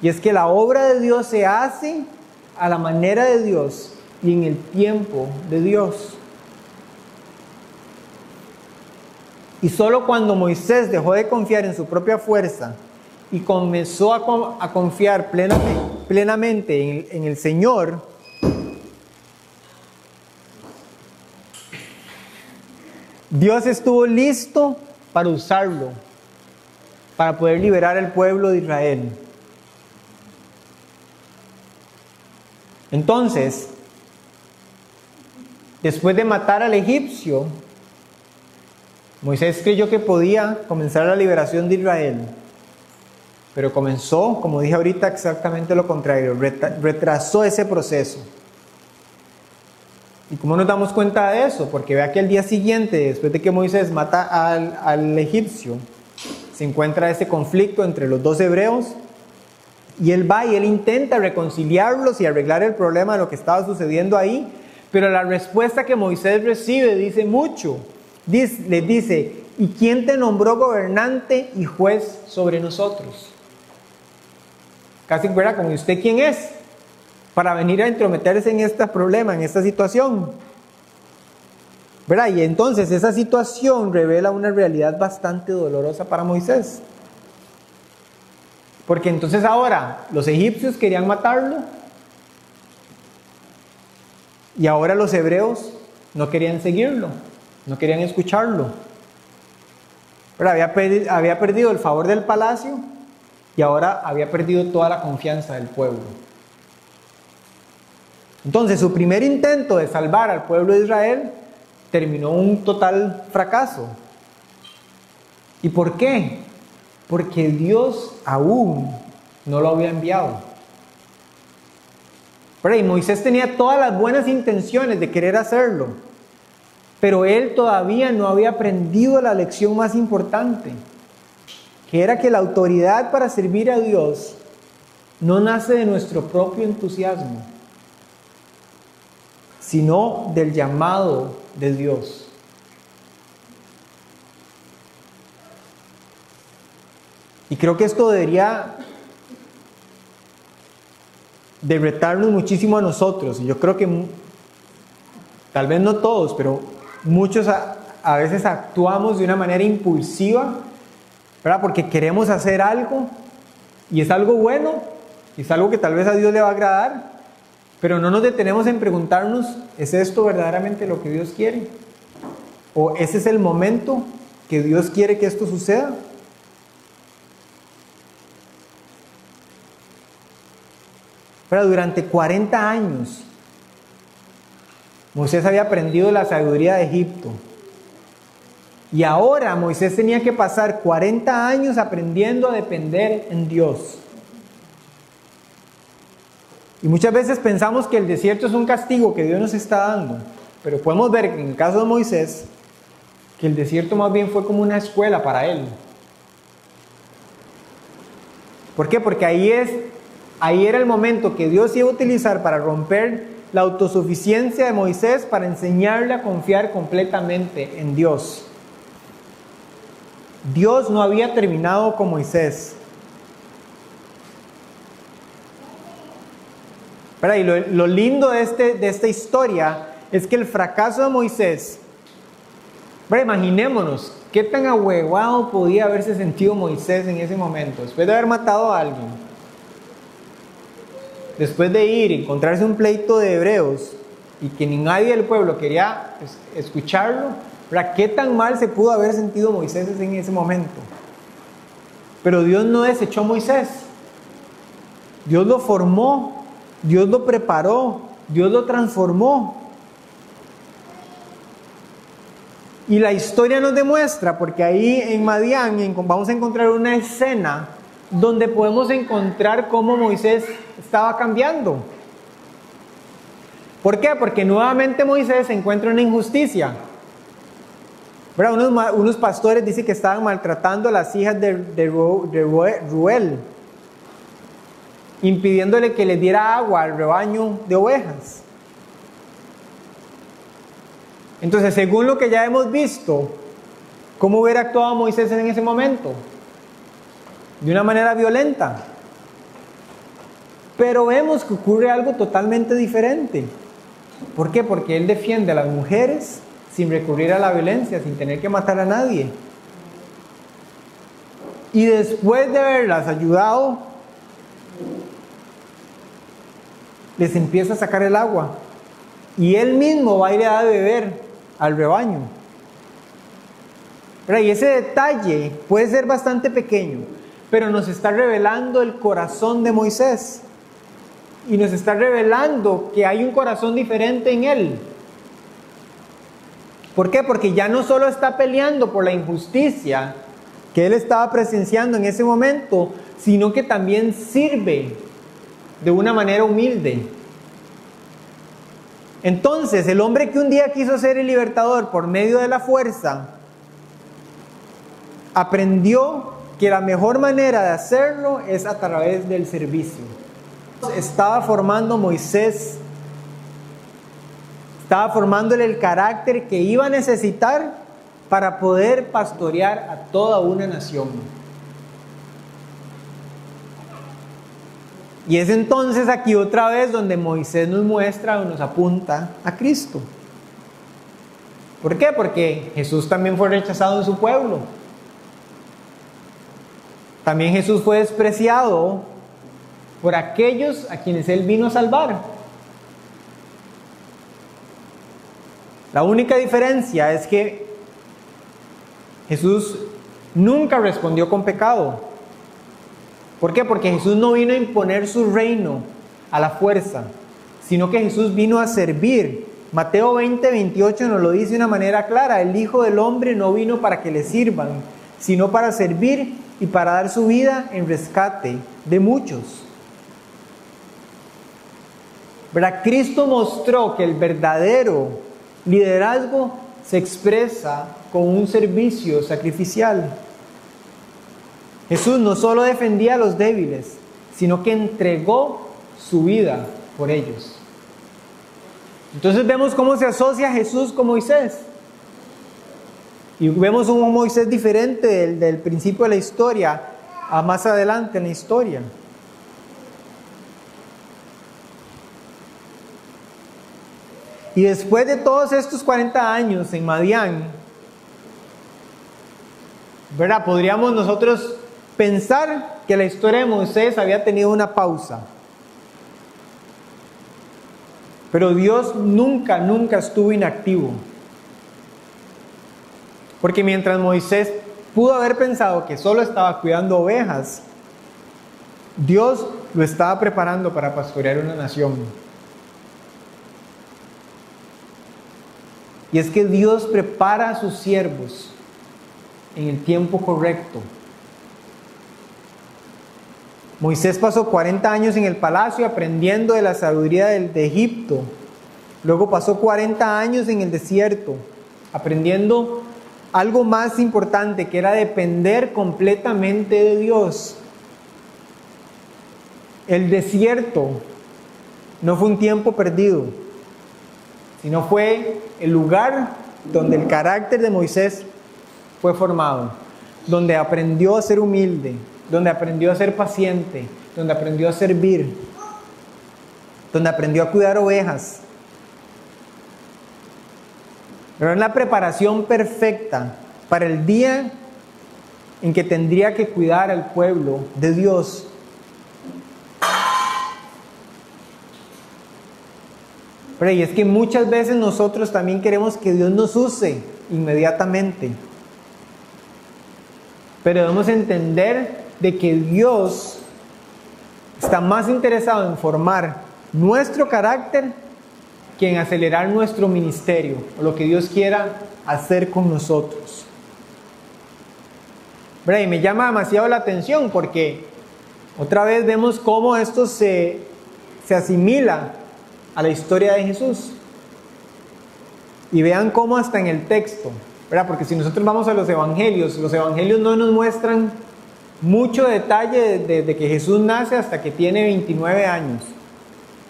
Y es que la obra de Dios se hace a la manera de Dios y en el tiempo de Dios. Y solo cuando Moisés dejó de confiar en su propia fuerza y comenzó a confiar plenamente en el Señor, Dios estuvo listo para usarlo, para poder liberar al pueblo de Israel. Entonces, después de matar al egipcio, Moisés creyó que podía comenzar la liberación de Israel, pero comenzó, como dije ahorita, exactamente lo contrario, retrasó ese proceso. ¿Y cómo nos damos cuenta de eso? Porque vea que al día siguiente, después de que Moisés mata al egipcio, se encuentra ese conflicto entre los dos hebreos, y él va y él intenta reconciliarlos y arreglar el problema de lo que estaba sucediendo ahí, pero la respuesta que Moisés recibe dice mucho. Les dice, ¿y quién te nombró gobernante y juez sobre nosotros? Casi fuera como, ¿usted quién es para venir a entrometerse en este problema, en esta situación? ¿verdad? Y entonces esa situación revela una realidad bastante dolorosa para Moisés. Porque entonces ahora los egipcios querían matarlo y ahora los hebreos no querían seguirlo, no querían escucharlo. Pero había perdido el favor del palacio y ahora había perdido toda la confianza del pueblo. Entonces su primer intento de salvar al pueblo de Israel terminó un total fracaso. ¿Y por qué? Porque Dios aún no lo había enviado. Pero y Moisés tenía todas las buenas intenciones de querer hacerlo, pero él todavía no había aprendido la lección más importante, que era que la autoridad para servir a Dios no nace de nuestro propio entusiasmo, sino del llamado de Dios. Y creo que esto debería de retarnos muchísimo a nosotros. Yo creo que tal vez no todos, pero muchos a veces actuamos de una manera impulsiva, ¿verdad? Porque queremos hacer algo y es algo bueno, y es algo que tal vez a Dios le va a agradar, pero no nos detenemos en preguntarnos, ¿es esto verdaderamente lo que Dios quiere? ¿O ese es el momento que Dios quiere que esto suceda? Pero durante 40 años Moisés había aprendido la sabiduría de Egipto. Y ahora Moisés tenía que pasar 40 años aprendiendo a depender en Dios. Y muchas veces pensamos que el desierto es un castigo que Dios nos está dando. Pero podemos ver en el caso de Moisés que el desierto más bien fue como una escuela para él. ¿Por qué? Porque ahí era el momento que Dios iba a utilizar para romper la autosuficiencia de Moisés, para enseñarle a confiar completamente en Dios. Dios no había terminado con Moisés. Y lo lindo de esta historia es que el fracaso de Moisés, imaginémonos qué tan ahuevado podía haberse sentido Moisés en ese momento, después de haber matado a alguien, después de ir y encontrarse un pleito de hebreos y que ni nadie del pueblo quería escucharlo, ¿qué tan mal se pudo haber sentido Moisés en ese momento? Pero Dios no desechó a Moisés. Dios lo formó, Dios lo preparó, Dios lo transformó. Y la historia nos demuestra, porque ahí en Madián vamos a encontrar una escena donde podemos encontrar cómo Moisés estaba cambiando. ¿Por qué? Porque nuevamente Moisés encuentra una injusticia. Unos pastores dicen que estaban maltratando a las hijas de Reuel, impidiéndole que les diera agua al rebaño de ovejas. Entonces, según lo que ya hemos visto, ¿cómo hubiera actuado Moisés en ese momento? De una manera violenta. Pero vemos que ocurre algo totalmente diferente. ¿Por qué? Porque él defiende a las mujeres sin recurrir a la violencia, sin tener que matar a nadie. Y después de haberlas ayudado, les empieza a sacar el agua. Y él mismo va a ir a dar de beber al rebaño. Y ese detalle puede ser bastante pequeño, pero nos está revelando el corazón de Moisés. Y nos está revelando que hay un corazón diferente en él. ¿Por qué? Porque ya no solo está peleando por la injusticia que él estaba presenciando en ese momento, sino que también sirve de una manera humilde. Entonces, el hombre que un día quiso ser el libertador por medio de la fuerza, aprendió que la mejor manera de hacerlo es a través del servicio. Estaba formando Moisés, estaba formándole el carácter que iba a necesitar para poder pastorear a toda una nación. Y es entonces aquí otra vez donde Moisés nos muestra o nos apunta a Cristo. ¿Por qué? Porque Jesús también fue rechazado en su pueblo. También Jesús fue despreciado por aquellos a quienes Él vino a salvar. La única diferencia es que Jesús nunca respondió con pecado. ¿Por qué? Porque Jesús no vino a imponer su reino a la fuerza, sino que Jesús vino a servir. Mateo 20:28 nos lo dice de una manera clara: el Hijo del Hombre no vino para que le sirvan, sino para servir y para dar su vida en rescate de muchos. ¿Verdad? Cristo mostró que el verdadero liderazgo se expresa con un servicio sacrificial. Jesús no solo defendía a los débiles, sino que entregó su vida por ellos. Entonces vemos cómo se asocia Jesús con Moisés. Y vemos un Moisés diferente del principio de la historia a más adelante en la historia. Y después de todos estos 40 años en Madián, ¿verdad? Podríamos nosotros pensar que la historia de Moisés había tenido una pausa. Pero Dios nunca estuvo inactivo. Porque mientras Moisés pudo haber pensado que solo estaba cuidando ovejas, Dios lo estaba preparando para pastorear una nación. Y es que Dios prepara a sus siervos en el tiempo correcto. Moisés pasó 40 años en el palacio aprendiendo de la sabiduría de Egipto. Luego pasó 40 años en el desierto, aprendiendo algo más importante, que era depender completamente de Dios. El desierto no fue un tiempo perdido, sino fue el lugar donde el carácter de Moisés fue formado, donde aprendió a ser humilde, donde aprendió a ser paciente, donde aprendió a servir, donde aprendió a cuidar ovejas. Pero es la preparación perfecta para el día en que tendría que cuidar al pueblo de Dios. Pero y es que muchas veces nosotros también queremos que Dios nos use inmediatamente. Pero debemos entender de que Dios está más interesado en formar nuestro carácter que en acelerar nuestro ministerio o lo que Dios quiera hacer con nosotros. Y me llama demasiado la atención porque otra vez vemos cómo esto se asimila a la historia de Jesús. Y vean cómo hasta en el texto, ¿verdad? Porque si nosotros vamos a los evangelios no nos muestran mucho detalle de que Jesús nace hasta que tiene 29 años.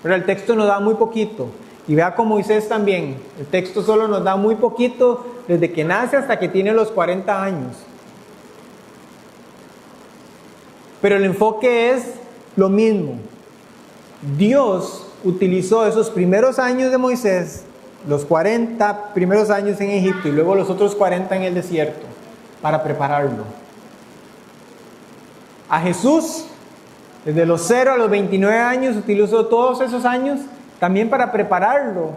Pero el texto nos da muy poquito. Y vea con Moisés también, el texto solo nos da muy poquito desde que nace hasta que tiene los 40 años. Pero el enfoque es lo mismo. Dios utilizó esos primeros años de Moisés, los 40 primeros años en Egipto y luego los otros 40 en el desierto, para prepararlo. A Jesús, desde los 0 a los 29 años, utilizó todos esos años también para prepararlo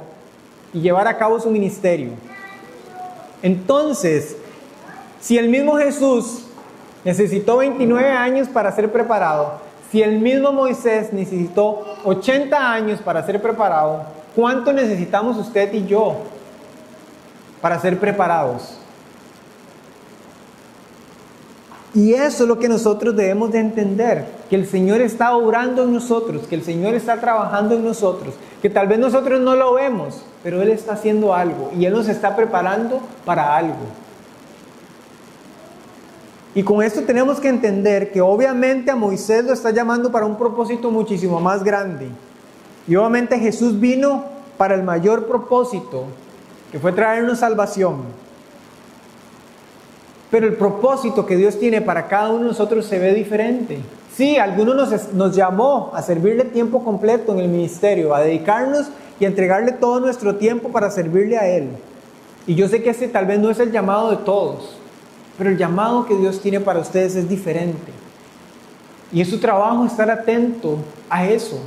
y llevar a cabo su ministerio. Entonces, si el mismo Jesús necesitó 29 años para ser preparado, si el mismo Moisés necesitó 80 años para ser preparado, ¿cuánto necesitamos usted y yo para ser preparados? Y eso es lo que nosotros debemos de entender, que el Señor está obrando en nosotros, que el Señor está trabajando en nosotros, que tal vez nosotros no lo vemos, pero Él está haciendo algo y Él nos está preparando para algo. Y con esto tenemos que entender que obviamente a Moisés lo está llamando para un propósito muchísimo más grande. Y obviamente Jesús vino para el mayor propósito, que fue traernos salvación. Pero el propósito que Dios tiene para cada uno de nosotros se ve diferente. Sí, algunos nos llamó a servirle tiempo completo en el ministerio, a dedicarnos y a entregarle todo nuestro tiempo para servirle a Él. Y yo sé que ese tal vez no es el llamado de todos, pero el llamado que Dios tiene para ustedes es diferente. Y es su trabajo estar atento a eso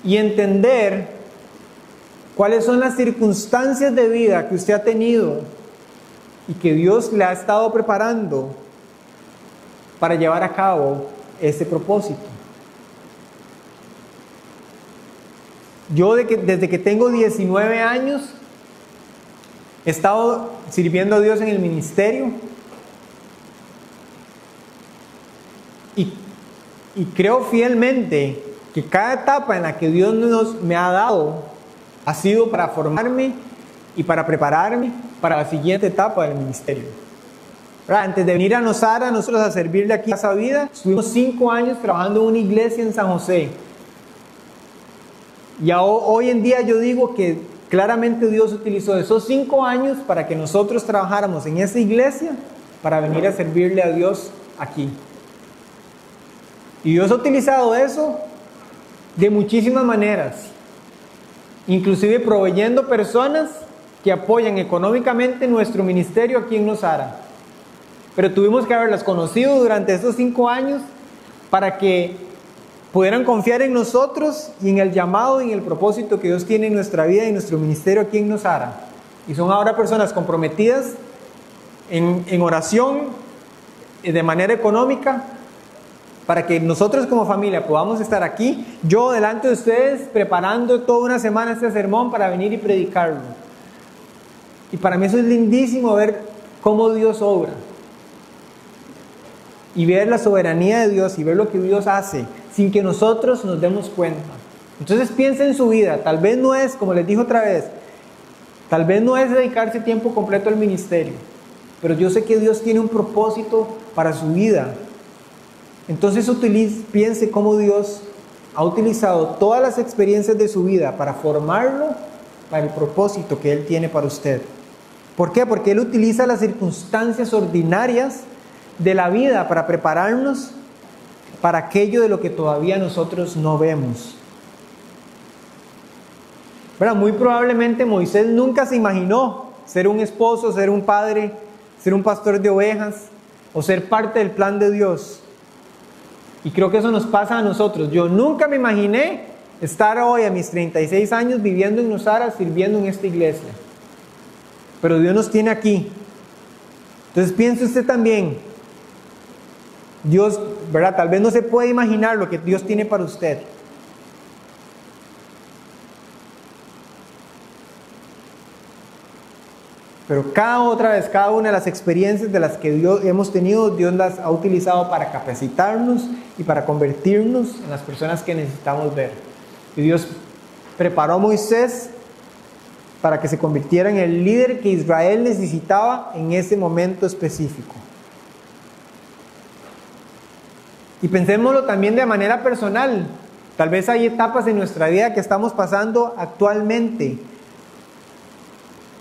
y entender cuáles son las circunstancias de vida que usted ha tenido y que Dios le ha estado preparando para llevar a cabo ese propósito. Yo desde que tengo 19 años he estado sirviendo a Dios en el ministerio y creo fielmente que cada etapa en la que Dios me ha dado ha sido para formarme y para prepararme para la siguiente etapa del ministerio. Antes de venir a Nosara, nosotros a servirle aquí a Casa Vida, estuvimos 5 años trabajando en una iglesia en San José. Y hoy en día yo digo que claramente Dios utilizó esos 5 años para que nosotros trabajáramos en esa iglesia para venir a servirle a Dios aquí. Y Dios ha utilizado eso de muchísimas maneras, inclusive proveyendo personas que apoyan económicamente nuestro ministerio aquí en Nosara. Pero tuvimos que haberlas conocido durante esos 5 años para que pudieran confiar en nosotros y en el llamado y en el propósito que Dios tiene en nuestra vida y en nuestro ministerio aquí en Nosara. Y son ahora personas comprometidas en oración, de manera económica, para que nosotros como familia podamos estar aquí, yo delante de ustedes, preparando toda una semana este sermón para venir y predicarlo. Y para mí eso es lindísimo, ver cómo Dios obra. Y ver la soberanía de Dios y ver lo que Dios hace sin que nosotros nos demos cuenta. Entonces piensa en su vida. Tal vez no es, como les dije otra vez, tal vez no es dedicarse tiempo completo al ministerio, pero yo sé que Dios tiene un propósito para su vida. Entonces piense cómo Dios ha utilizado todas las experiencias de su vida para formarlo para el propósito que Él tiene para usted. ¿Por qué? Porque Él utiliza las circunstancias ordinarias de la vida para prepararnos para aquello de lo que todavía nosotros no vemos. ¿Verdad? Muy probablemente Moisés nunca se imaginó ser un esposo, ser un padre, ser un pastor de ovejas o ser parte del plan de Dios. Y creo que eso nos pasa a nosotros. Yo nunca me imaginé estar hoy a mis 36 años viviendo en Nosara, sirviendo en esta iglesia. Pero Dios nos tiene aquí. Entonces piense usted también, Dios, ¿verdad? Tal vez no se puede imaginar lo que Dios tiene para usted. Pero cada una de las experiencias de las que hemos tenido, Dios las ha utilizado para capacitarnos y para convertirnos en las personas que necesitamos ver. Y Dios preparó a Moisés para que se convirtiera en el líder que Israel necesitaba en ese momento específico. Y pensémoslo también de manera personal. Tal vez hay etapas en nuestra vida que estamos pasando actualmente,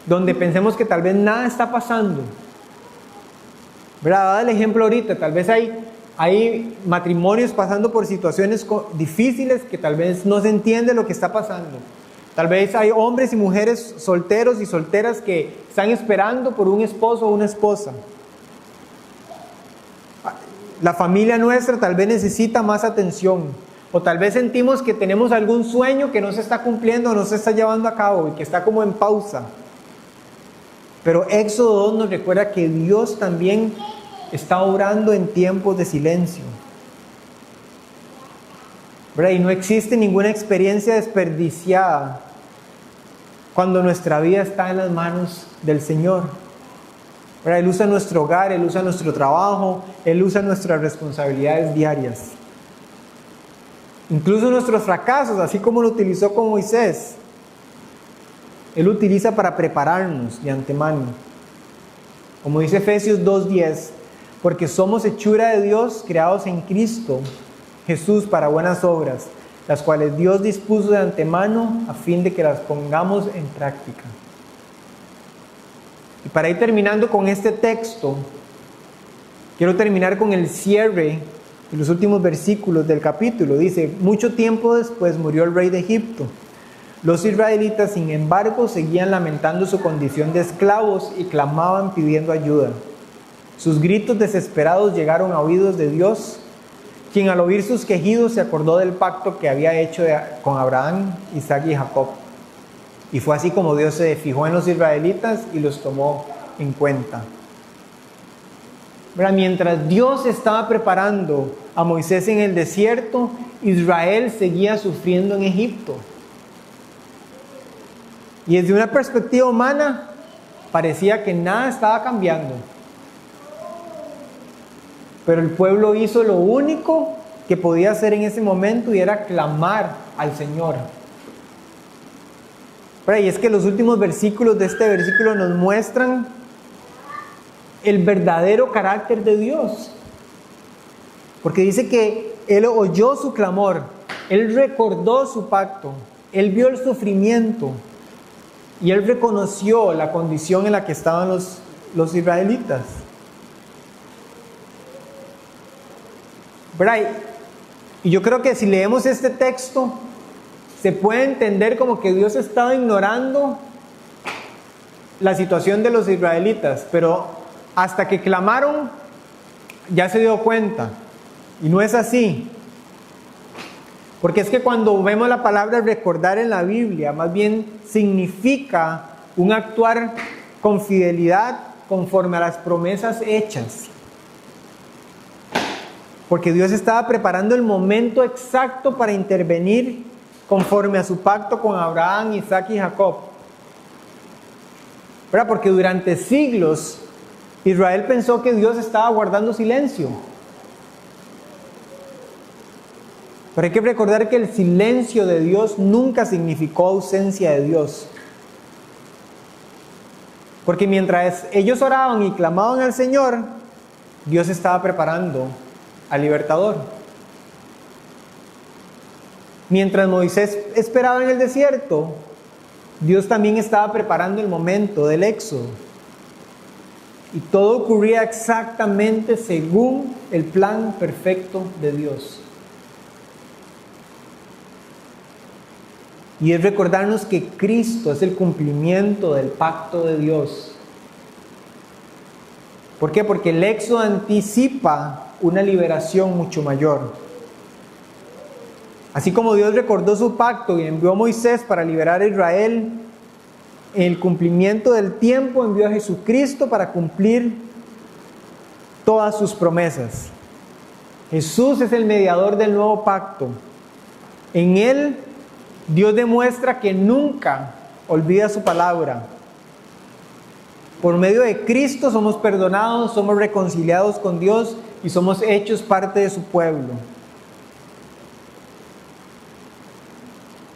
donde pensemos que tal vez nada está pasando. ¿Verdad? Dada el ejemplo ahorita, tal vez hay matrimonios pasando por situaciones difíciles que tal vez no se entiende lo que está pasando. Tal vez hay hombres y mujeres solteros y solteras que están esperando por un esposo o una esposa. La familia nuestra tal vez necesita más atención. O tal vez sentimos que tenemos algún sueño que no se está cumpliendo, no se está llevando a cabo y que está como en pausa. Pero Éxodo 2 nos recuerda que Dios también está obrando en tiempos de silencio. ¿Verdad? Y no existe ninguna experiencia desperdiciada cuando nuestra vida está en las manos del Señor. ¿Verdad? Él usa nuestro hogar, Él usa nuestro trabajo, Él usa nuestras responsabilidades diarias. Incluso nuestros fracasos, así como lo utilizó con Moisés, Él utiliza para prepararnos de antemano. Como dice Efesios 2:10, porque somos hechura de Dios, creados en Cristo Jesús para buenas obras, las cuales Dios dispuso de antemano a fin de que las pongamos en práctica. Y para ir terminando con este texto, quiero terminar con el cierre de los últimos versículos del capítulo. Dice, mucho tiempo después murió el rey de Egipto. Los israelitas, sin embargo, seguían lamentando su condición de esclavos y clamaban pidiendo ayuda. Sus gritos desesperados llegaron a oídos de Dios, quien al oír sus quejidos se acordó del pacto que había hecho con Abraham, Isaac y Jacob. Y fue así como Dios se fijó en los israelitas y los tomó en cuenta. Mientras Dios estaba preparando a Moisés en el desierto, Israel seguía sufriendo en Egipto. Y desde una perspectiva humana, parecía que nada estaba cambiando. Pero el pueblo hizo lo único que podía hacer en ese momento, y era clamar al Señor. Y es que los últimos versículos de este versículo nos muestran el verdadero carácter de Dios. Porque dice que Él oyó su clamor, Él recordó su pacto, Él vio el sufrimiento y Él reconoció la condición en la que estaban los israelitas. Y yo creo que si leemos este texto, se puede entender como que Dios estaba ignorando la situación de los israelitas, pero hasta que clamaron, ya se dio cuenta. Y no es así. Porque es que cuando vemos la palabra recordar en la Biblia, más bien significa un actuar con fidelidad conforme a las promesas hechas. Porque Dios estaba preparando el momento exacto para intervenir conforme a su pacto con Abraham, Isaac y Jacob. Porque durante siglos Israel pensó que Dios estaba guardando silencio. Pero hay que recordar que el silencio de Dios nunca significó ausencia de Dios. Porque mientras ellos oraban y clamaban al Señor, Dios estaba preparando al libertador. Mientras Moisés esperaba en el desierto, Dios también estaba preparando el momento del éxodo. Y todo ocurría exactamente según el plan perfecto de Dios. Y es recordarnos que Cristo es el cumplimiento del pacto de Dios. ¿Por qué? Porque el éxodo anticipa una liberación mucho mayor. Así como Dios recordó su pacto y envió a Moisés para liberar a Israel, en el cumplimiento del tiempo envió a Jesucristo para cumplir todas sus promesas. Jesús es el mediador del nuevo pacto. En Él, Dios demuestra que nunca olvida su palabra. Por medio de Cristo somos perdonados, somos reconciliados con Dios y somos hechos parte de su pueblo.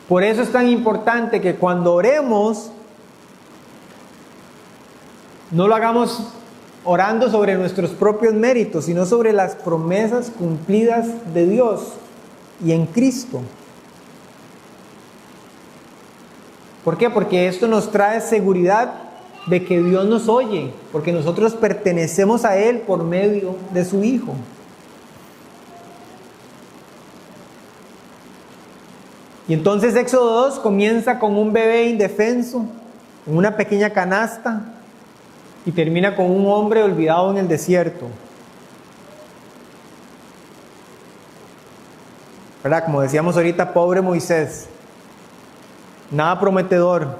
Por eso es tan importante que cuando oremos, no lo hagamos orando sobre nuestros propios méritos, sino sobre las promesas cumplidas de Dios y en Cristo. ¿Por qué? Porque esto nos trae seguridad de que Dios nos oye, porque nosotros pertenecemos a Él por medio de su Hijo. Y entonces Éxodo 2 comienza con un bebé indefenso, en una pequeña canasta, y termina con un hombre olvidado en el desierto. ¿Verdad? Como decíamos ahorita, pobre Moisés. Nada prometedor.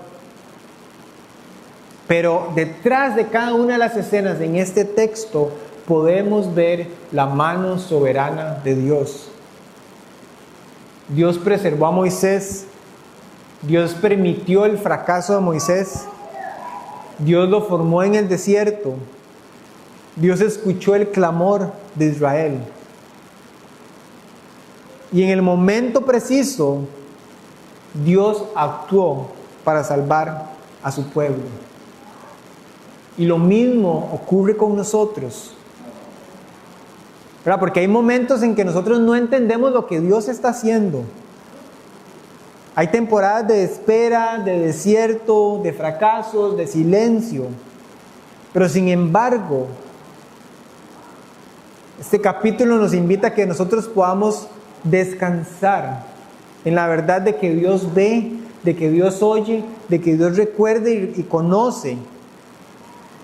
Pero detrás de cada una de las escenas en este texto podemos ver la mano soberana de Dios. Dios preservó a Moisés. Dios permitió el fracaso de Moisés. Dios lo formó en el desierto. Dios escuchó el clamor de Israel. Y en el momento preciso, Dios actuó para salvar a su pueblo. Y lo mismo ocurre con nosotros. ¿Verdad? Porque hay momentos en que nosotros no entendemos lo que Dios está haciendo. Hay temporadas de espera, de desierto, de fracasos, de silencio. Pero sin embargo, este capítulo nos invita a que nosotros podamos descansar en la verdad de que Dios ve de que Dios oye, de que Dios recuerde y conoce,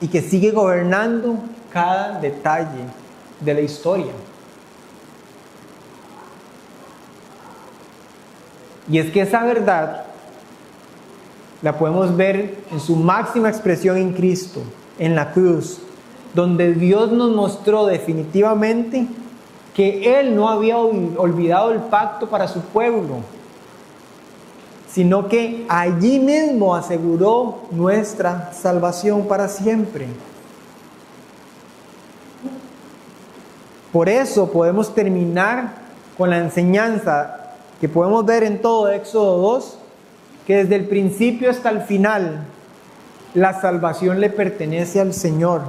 y que sigue gobernando cada detalle de la historia. Y es que esa verdad la podemos ver en su máxima expresión en Cristo, en la cruz, donde Dios nos mostró definitivamente que Él no había olvidado el pacto para su pueblo, sino que allí mismo aseguró nuestra salvación para siempre. Por eso podemos terminar con la enseñanza que podemos ver en todo Éxodo 2, que desde el principio hasta el final, la salvación le pertenece al Señor.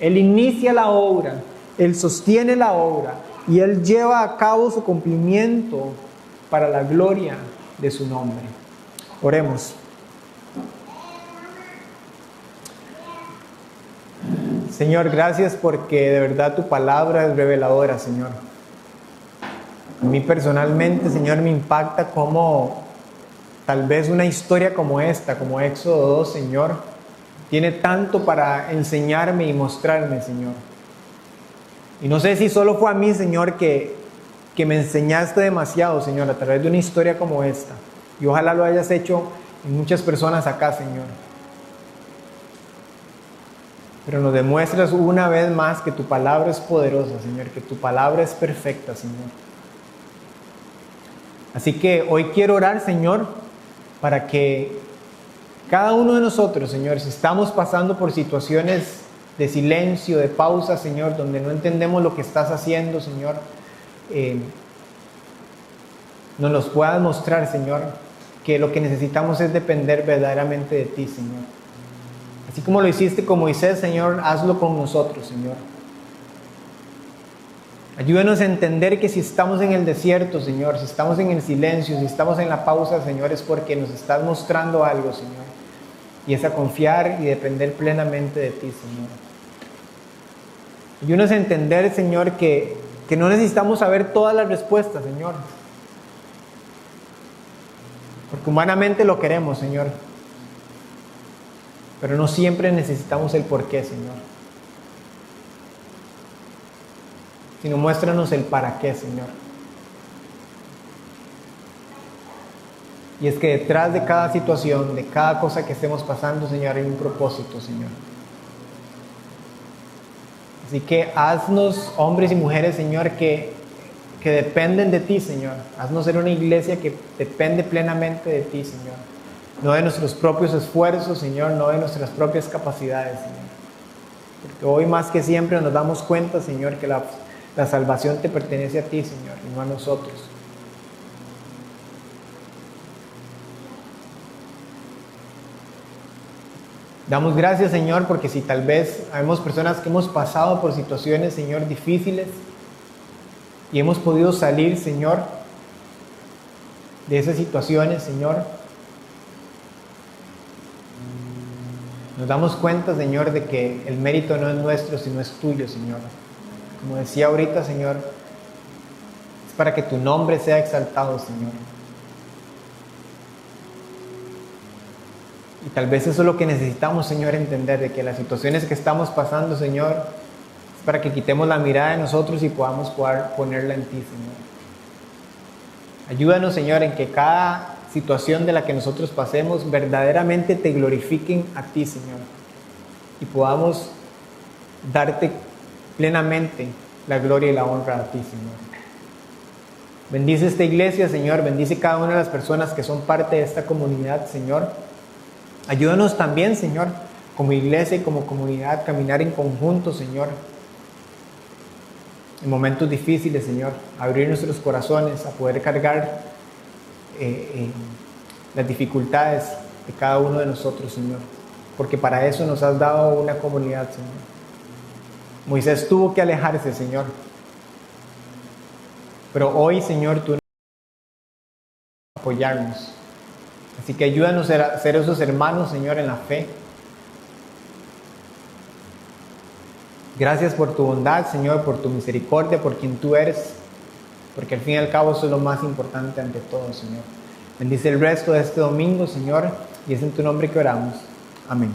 Él inicia la obra, Él sostiene la obra y Él lleva a cabo su cumplimiento para la gloria de su nombre. Oremos. Señor, gracias porque de verdad tu palabra es reveladora, Señor. A mí personalmente, Señor, me impacta cómo tal vez una historia como esta, como Éxodo 2, Señor, tiene tanto para enseñarme y mostrarme, Señor. Y no sé si solo fue a mí, Señor, que me enseñaste demasiado, Señor, a través de una historia como esta. Y ojalá lo hayas hecho en muchas personas acá, Señor. Pero nos demuestras una vez más que tu palabra es poderosa, Señor, que tu palabra es perfecta, Señor. Así que hoy quiero orar, Señor, para que cada uno de nosotros, Señor, si estamos pasando por situaciones de silencio, de pausa, Señor, donde no entendemos lo que estás haciendo, Señor, nos los puedas mostrar, Señor, que lo que necesitamos es depender verdaderamente de ti, Señor. Así como lo hiciste con Moisés, Señor, hazlo con nosotros, Señor. Ayúdanos a entender que si estamos en el desierto, Señor, si estamos en el silencio, si estamos en la pausa, Señor, es porque nos estás mostrando algo, Señor. Y es a confiar y depender plenamente de ti, Señor. Ayúdanos a entender, Señor, que no necesitamos saber todas las respuestas, Señor. Porque humanamente lo queremos, Señor. Pero no siempre necesitamos el porqué, Señor. Sino muéstranos el para qué, Señor. Y es que detrás de cada situación, de cada cosa que estemos pasando, Señor, hay un propósito, Señor. Así que haznos hombres y mujeres, Señor, que dependen de ti, Señor. Haznos ser una iglesia que depende plenamente de ti, Señor. No de nuestros propios esfuerzos, Señor, no de nuestras propias capacidades, Señor. Porque hoy más que siempre nos damos cuenta, Señor, que la salvación te pertenece a ti, Señor, y no a nosotros. Damos gracias, Señor, porque si tal vez habemos personas que hemos pasado por situaciones, Señor, difíciles y hemos podido salir, Señor, de esas situaciones, Señor, nos damos cuenta, Señor, de que el mérito no es nuestro, sino es tuyo, Señor. Como decía ahorita, Señor, es para que tu nombre sea exaltado, Señor. Y tal vez eso es lo que necesitamos, Señor, entender, de que las situaciones que estamos pasando, Señor, es para que quitemos la mirada de nosotros y podamos ponerla en ti, Señor. Ayúdanos, Señor, en que cada situación de la que nosotros pasemos verdaderamente te glorifiquen a ti, Señor, y podamos darte plenamente la gloria y la honra a ti, Señor. Bendice esta iglesia, Señor, bendice cada una de las personas que son parte de esta comunidad, Señor. Ayúdanos también, Señor, como iglesia y como comunidad, caminar en conjunto, Señor, en momentos difíciles, Señor, abrir nuestros corazones a poder cargar las dificultades de cada uno de nosotros, Señor, porque para eso nos has dado una comunidad, Señor. Moisés tuvo que alejarse, Señor, pero hoy, Señor, tú nos vas a apoyarnos. Así que ayúdanos a ser esos hermanos, Señor, en la fe. Gracias por tu bondad, Señor, por tu misericordia, por quien tú eres, porque al fin y al cabo eso es lo más importante ante todo, Señor. Bendice el resto de este domingo, Señor, y es en tu nombre que oramos. Amén.